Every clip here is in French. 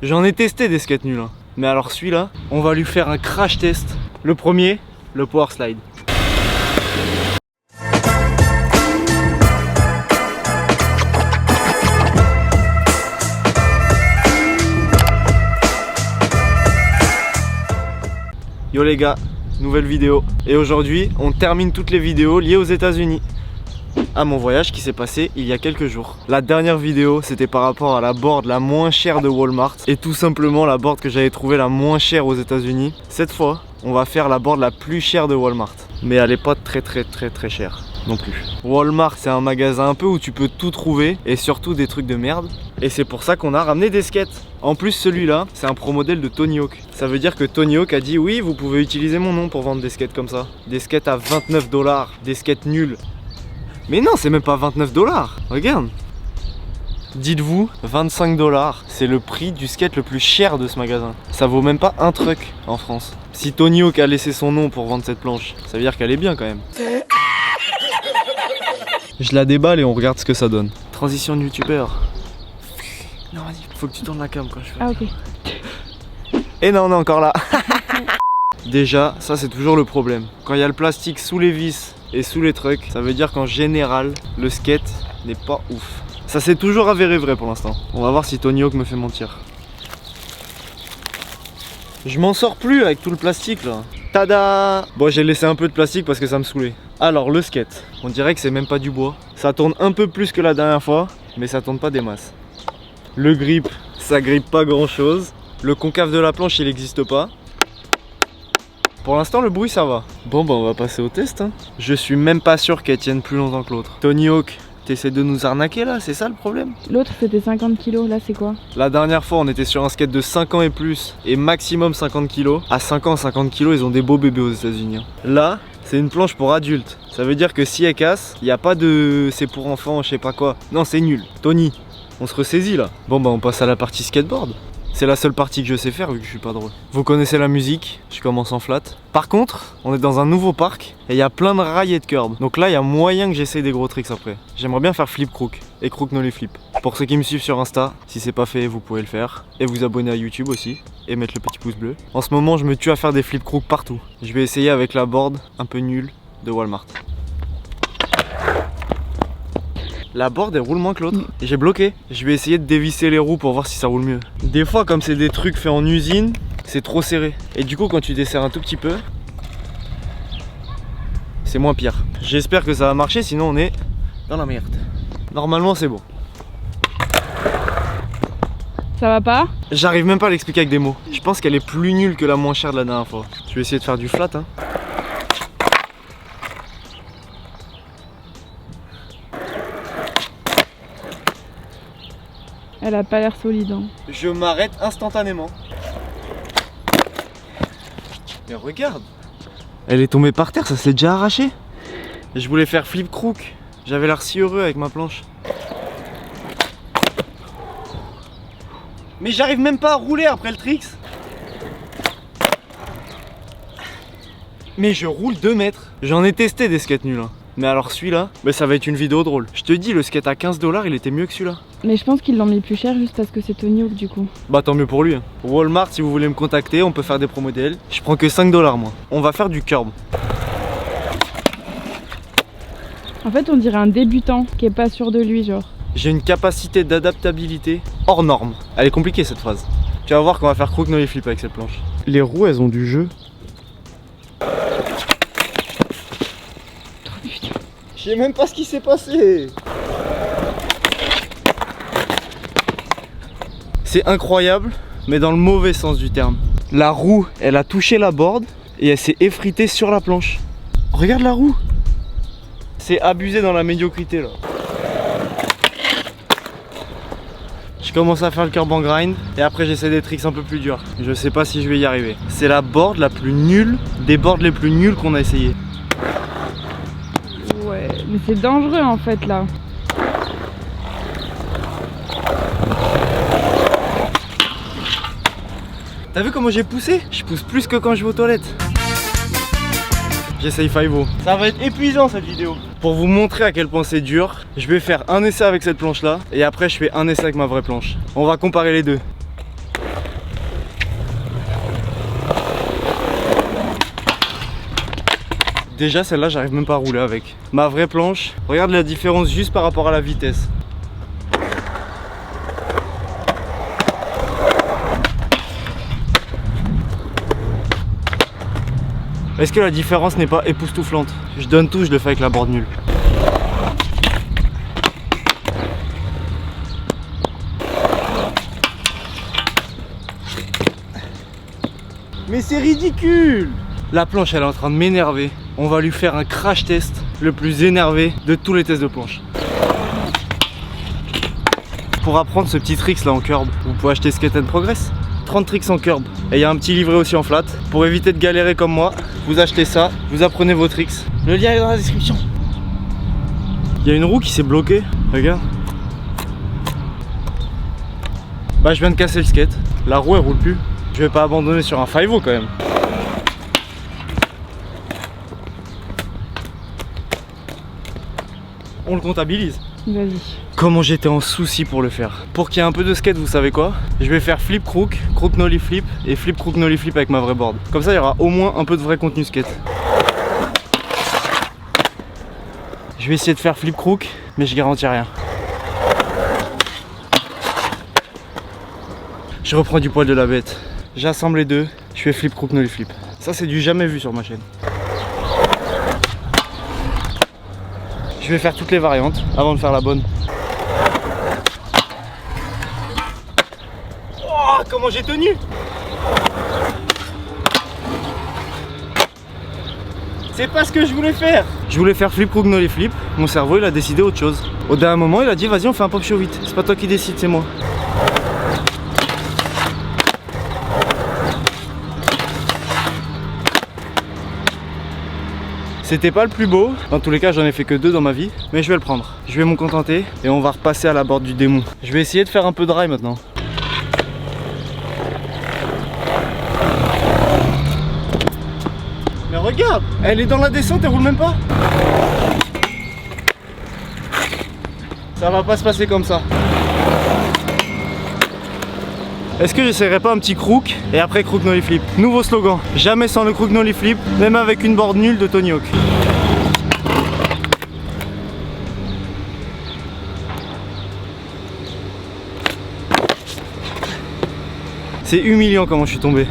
J'en ai testé des skates nuls, hein. Mais alors celui-là, on va lui faire un crash test. Le premier, le power slide. Yo les gars, nouvelle vidéo. Et aujourd'hui, on termine toutes les vidéos liées aux États-Unis. À mon voyage qui s'est passé il y a quelques jours. La dernière vidéo, c'était par rapport à la board la moins chère de Walmart. Et tout simplement la board que j'avais trouvée la moins chère aux États-Unis. Cette fois, on va faire la board la plus chère de Walmart. Mais elle est pas très chère non plus. Walmart, c'est un magasin un peu où tu peux tout trouver et surtout des trucs de merde. Et c'est pour ça qu'on a ramené des skates. En plus, celui-là, c'est un pro modèle de Tony Hawk. Ça veut dire que Tony Hawk a dit oui, vous pouvez utiliser mon nom pour vendre des skates comme ça. Des skates à 29 $, des skates nuls. Mais non, c'est même pas 29 $, regarde. Dites-vous, 25 $, c'est le prix du skate le plus cher de ce magasin. Ça vaut même pas un truc en France. Si Tony Hawk a laissé son nom pour vendre cette planche, ça veut dire qu'elle est bien quand même. Je la déballe et on regarde ce que ça donne. Transition de youtubeur. Non, vas-y, faut que tu tournes la cam quand je fais. Ah ok. Et non, on est encore là. Déjà, ça c'est toujours le problème. Quand il y a le plastique sous les vis et sous les trucks, ça veut dire qu'en général, le skate n'est pas ouf. Ça s'est toujours avéré vrai pour l'instant. On va voir si Tony Hawk me fait mentir. Je m'en sors plus avec tout le plastique là. Tada! Bon, j'ai laissé un peu de plastique parce que ça me saoulait. Alors, le skate, on dirait que c'est même pas du bois. Ça tourne un peu plus que la dernière fois, mais ça tourne pas des masses. Le grip, ça grippe pas grand chose. Le concave de la planche, il n'existe pas. Pour l'instant, le bruit, ça va. Bon, bah, on va passer au test. Hein. Je suis même pas sûr qu'elle tienne plus longtemps que l'autre. Tony Hawk, t'essaies de nous arnaquer là, c'est ça le problème? L'autre c'était 50 kg, là c'est quoi? La dernière fois, on était sur un skate de 5 ans et plus, et maximum 50 kg. À 5 ans, 50 kg, ils ont des beaux bébés aux États-Unis. Hein. Là, c'est une planche pour adultes. Ça veut dire que si elle casse, il n'y a pas de c'est pour enfants, je sais pas quoi. Non, c'est nul. Tony, on se ressaisit là. Bon, bah, on passe à la partie skateboard. C'est la seule partie que je sais faire vu que je suis pas drôle. Vous connaissez la musique, je commence en flat. Par contre, on est dans un nouveau parc et il y a plein de rails et de curbs. Donc là, il y a moyen que j'essaye des gros tricks après. J'aimerais bien faire flip crook et crook no les flip. Pour ceux qui me suivent sur Insta, si c'est pas fait, vous pouvez le faire. Et vous abonner à YouTube aussi et mettre le petit pouce bleu. En ce moment, je me tue à faire des flip crook partout. Je vais essayer avec la board un peu nulle de Walmart. La board elle roule moins que l'autre. J'ai bloqué. Je vais essayer de dévisser les roues pour voir si ça roule mieux. Des fois, comme c'est des trucs faits en usine, c'est trop serré. Et du coup, quand tu desserres un tout petit peu, c'est moins pire. J'espère que ça va marcher, sinon on est dans la merde. Normalement, c'est bon. Ça va pas? J'arrive même pas à l'expliquer avec des mots. Je pense qu'elle est plus nulle que la moins chère de la dernière fois. Je vais essayer de faire du flat. Hein. Elle a pas l'air solide. Hein. Je m'arrête instantanément. Mais regarde, elle est tombée par terre, ça s'est déjà arraché. Je voulais faire flip crook. J'avais l'air si heureux avec ma planche. Mais j'arrive même pas à rouler après le tricks. Mais je roule 2 mètres. J'en ai testé des skates nuls. Hein. Mais alors celui-là, bah ça va être une vidéo drôle. Je te dis, le skate à 15 $, il était mieux que celui-là. Mais je pense qu'ils l'ont mis plus cher juste parce que c'est Tony Hawk du coup. Bah tant mieux pour lui. Hein. Walmart, si vous voulez me contacter, on peut faire des pro modèles. Je prends que 5 $ moi. On va faire du curb. En fait, on dirait un débutant qui est pas sûr de lui, genre. J'ai une capacité d'adaptabilité hors norme. Elle est compliquée cette phrase. Tu vas voir qu'on va faire crook no les flip avec cette planche. Les roues, elles ont du jeu. Je sais même pas ce qui s'est passé. C'est incroyable, mais dans le mauvais sens du terme. La roue, elle a touché la board et elle s'est effritée sur la planche. Regarde la roue. C'est abusé dans la médiocrité là. Je commence à faire le curb en grind et après j'essaie des tricks un peu plus durs. Je sais pas si je vais y arriver. C'est la board la plus nulle des boards les plus nulles qu'on a essayé. Ouais, mais c'est dangereux en fait là. T'as vu comment j'ai poussé? Je pousse plus que quand je vais aux toilettes. J'essaye 5-0. Ça va être épuisant cette vidéo. Pour vous montrer à quel point c'est dur, je vais faire un essai avec cette planche là et après je fais un essai avec ma vraie planche. On va comparer les deux. Déjà celle-là j'arrive même pas à rouler avec. Ma vraie planche, regarde la différence juste par rapport à la vitesse. Est-ce que la différence n'est pas époustouflante? Je donne tout, je le fais avec la board nulle. Mais c'est ridicule! La planche elle est en train de m'énerver. On va lui faire un crash test le plus énervé de tous les tests de planche. Pour apprendre ce petit tricks là en curb, vous pouvez acheter Skate and Progress. 30 tricks en curb. Et il y a un petit livret aussi en flat. Pour éviter de galérer comme moi, vous achetez ça, vous apprenez vos tricks. Le lien est dans la description. Il y a une roue qui s'est bloquée, regarde. Bah je viens de casser le skate. La roue elle roule plus. Je vais pas abandonner sur un 5-0 quand même. On le comptabilise. Vas-y. Comment j'étais en souci pour le faire. Pour qu'il y ait un peu de skate, vous savez quoi? Je vais faire flip crook, crook nollie flip et flip crook nollie flip avec ma vraie board. Comme ça il y aura au moins un peu de vrai contenu skate. Je vais essayer de faire flip crook, mais je garantis rien. Je reprends du poil de la bête. J'assemble les deux, je fais flip crook nollie flip. Ça c'est du jamais vu sur ma chaîne. Je vais faire toutes les variantes avant de faire la bonne. Oh, comment j'ai tenu! C'est pas ce que je voulais faire! Je voulais faire flip crook nollie flip. Mon cerveau il a décidé autre chose. Au dernier moment il a dit vas-y on fait un pop show vite. C'est pas toi qui décide, c'est moi. C'était pas le plus beau, dans tous les cas j'en ai fait que 2 dans ma vie, mais je vais le prendre. Je vais m'en contenter et on va repasser à la board du démon. Je vais essayer de faire un peu de rail maintenant. Mais regarde, elle est dans la descente, elle roule même pas. Ça va pas se passer comme ça. Est-ce que j'essaierai pas un petit crook et après crook nollie flip? Nouveau slogan, jamais sans le crook nollie flip, même avec une board nulle de Tony Hawk. C'est humiliant comment je suis tombé.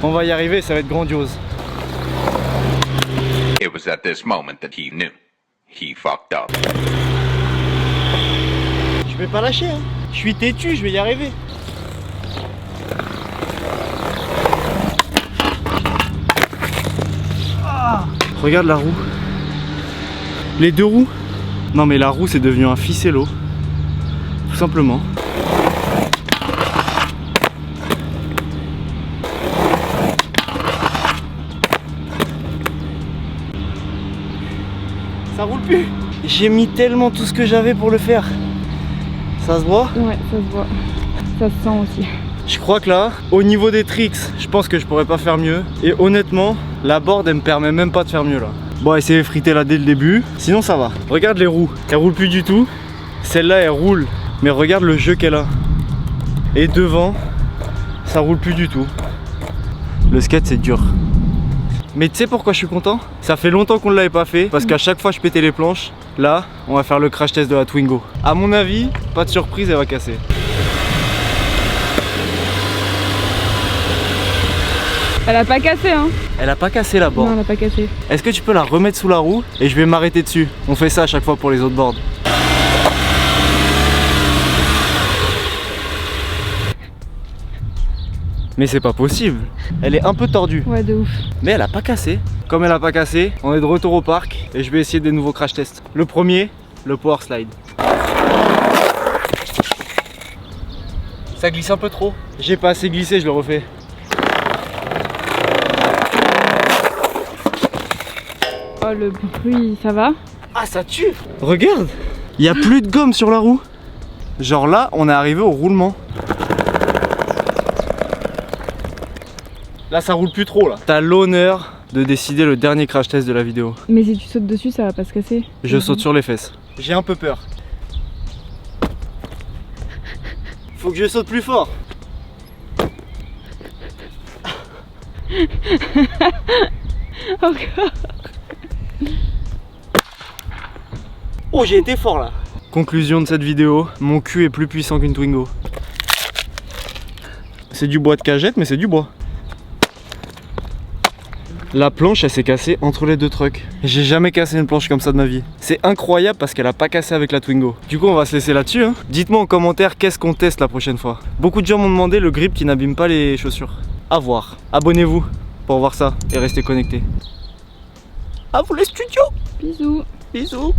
On va y arriver, ça va être grandiose. It was at this moment that he knew. He fucked up. Je vais pas lâcher, hein. Je suis têtu, je vais y arriver. Ah, regarde la roue. Les 2 roues. Non mais la roue c'est devenu un ficello. Tout simplement. Ça roule plus. J'ai mis tellement tout ce que j'avais pour le faire. Ça se voit? Ouais, ça se voit. Ça se sent aussi. Je crois que là, au niveau des tricks, je pense que je pourrais pas faire mieux. Et honnêtement, la board elle me permet même pas de faire mieux là. Bon, essayez de friter là dès le début, sinon ça va. Regarde les roues, elles roulent plus du tout. Celle-là elle roule, mais regarde le jeu qu'elle a. Et devant, ça roule plus du tout. Le skate c'est dur. Mais tu sais pourquoi je suis content? Ça fait longtemps qu'on ne l'avait pas fait, parce qu'à chaque fois je pétais les planches. Là, on va faire le crash test de la Twingo. À mon avis, pas de surprise, elle va casser. Elle a pas cassé, hein? Elle a pas cassé la board. Non, elle a pas cassé. Est-ce que tu peux la remettre sous la roue et je vais m'arrêter dessus? On fait ça à chaque fois pour les autres boards. Mais c'est pas possible. Elle est un peu tordue. Ouais, de ouf. Mais elle a pas cassé. Comme elle a pas cassé, on est de retour au parc et je vais essayer des nouveaux crash tests. Le premier, le power slide. Ça glisse un peu trop. J'ai pas assez glissé, je le refais. Oh le bruit, ça va? Ah ça tue. Regarde, il y a plus de gomme sur la roue. Genre là, on est arrivé au roulement. Là ça roule plus trop là. T'as l'honneur de décider le dernier crash test de la vidéo. Mais si tu sautes dessus, ça va pas se casser. Je saute sur les fesses. J'ai un peu peur. Faut que je saute plus fort. Encore. Oh, j'ai été fort là. Conclusion de cette vidéo, mon cul est plus puissant qu'une Twingo. C'est du bois de cagette, mais c'est du bois. La planche, elle s'est cassée entre les deux trucks. J'ai jamais cassé une planche comme ça de ma vie. C'est incroyable parce qu'elle a pas cassé avec la Twingo. Du coup, on va se laisser là-dessus. Hein. Dites-moi en commentaire qu'est-ce qu'on teste la prochaine fois. Beaucoup de gens m'ont demandé le grip qui n'abîme pas les chaussures. À voir. Abonnez-vous pour voir ça et restez connectés. À vous les studios. Bisous. Bisous.